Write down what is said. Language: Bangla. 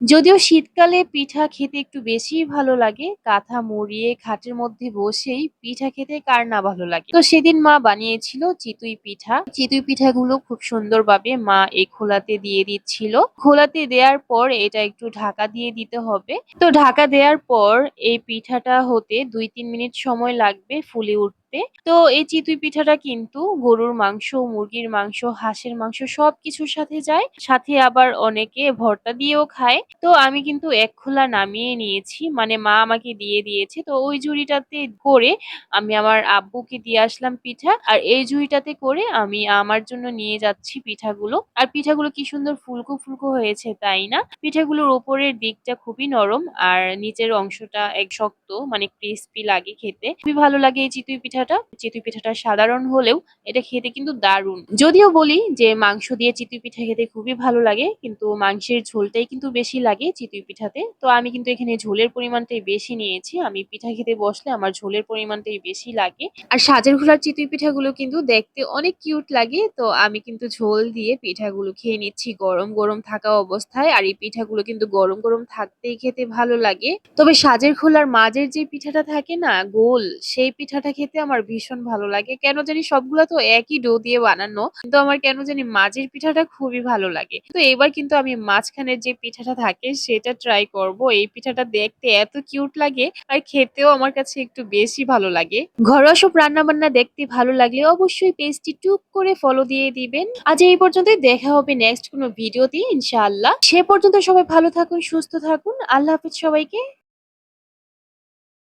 যদিও শীতকালে পিঠা খেতে একটু বেশিই ভালো লাগে। কাঁথা মুড়িয়ে খাটের মধ্যে বসেই পিঠা খেতে কার না ভালো লাগে। তো সেদিন মা বানিয়েছিল চিতই পিঠা। চিতই পিঠাগুলো খুব সুন্দরভাবে মা এই খোলাতে দিয়ে দিচ্ছিল। খোলাতে দেওয়ার পর এটা একটু ঢাকা দিয়ে দিতে হবে। তো ঢাকা দেওয়ার পর এই পিঠাটা হতে ২-৩ মিনিট সময় লাগবে ফুলে উঠতে। তো এই চিতই পিঠাটা কিন্তু গরুর মাংস, মুরগির মাংস, হাঁসের মাংস সবকিছুর সাথে যায়। সাথে আবার অনেকে ভর্তা দিয়েও খায়। তো আমি কিন্তু ১ খোলা নামিয়ে নিয়েছি। মানে মা আমাকে দিয়ে দিয়েছে। তো ওই ঝুড়িটাতে করে আমি আমার আব্বুকে দিয়ে আসলাম পিঠা। আর এই ঝুড়িটাতে করে আমি আমার জন্য নিয়ে যাচ্ছি পিঠাগুলো। আর পিঠাগুলো কি সুন্দর ফুলকো, ফুলকো হয়েছে, তাই না? পিঠাগুলোর উপরের দিকটা খুবই নরম আর নিচের অংশটা শক্ত, মানে ক্রিসপি লাগে খেতে। খুবই ভালো লাগে এই চিতই পিঠাটা। চিতই পিঠাটা সাধারণ হলেও এটা খেতে কিন্তু দারুণ। যদিও বলি যে মাংস দিয়ে চিতই পিঠা খেতে খুবই ভালো লাগে, কিন্তু মাংসের ঝোলটাই কিন্তু বেশি লাগে চিতই পিঠাতে। তো আমি কিন্তু এখানে ঝোলের পরিমাণটাই বেশি নিয়েছি। আমি পিঠা খেতে বসলে আমার ঝোলের পরিমাণটাই বেশি লাগে। আর সাজের খোলার চিতই পিঠাগুলো কিন্তু দেখতে অনেক কিউট লাগে। তো আমি কিন্তু ঝোল দিয়ে পিঠাগুলো খেয়ে নিচ্ছি গরম, গরম থাকা অবস্থায়। আর এই পিঠাগুলো কিন্তু গরম, গরম থাকতেই খেতে ভালো লাগে। তবে সাজের খোলার মাঝের যে পিঠাটা থাকে না গোল, সেই পিঠাটা খেতে আমার ভীষণ ভালো লাগে। কেন জানি সবগুলা তো একই ডো দিয়ে বানানো। কিন্তু আমার কেন জানি মাঝের পিঠাটা খুবই ভালো লাগে। তো এবার কিন্তু আমি মাঝখানের যে পিঠাটা থাকে সেটা ট্রাই করব। এই পিঠাটা দেখতে এত কিউট লাগে আর খেতেও আমার কাছে একটু বেশি ভালো লাগে। ঘরোয়া সব রান্না-বান্না দেখতে ভালো লাগলে অবশ্যই পেজটি টুক করে ফলো দিয়ে দিবেন। আজ এই পর্যন্তই, দেখা হবে নেক্সট কোনো ভিডিওতে ইনশাআল্লাহ। সে পর্যন্ত সবাই ভালো থাকুন, সুস্থ থাকুন। আল্লাহ হাফেজ সবাইকে।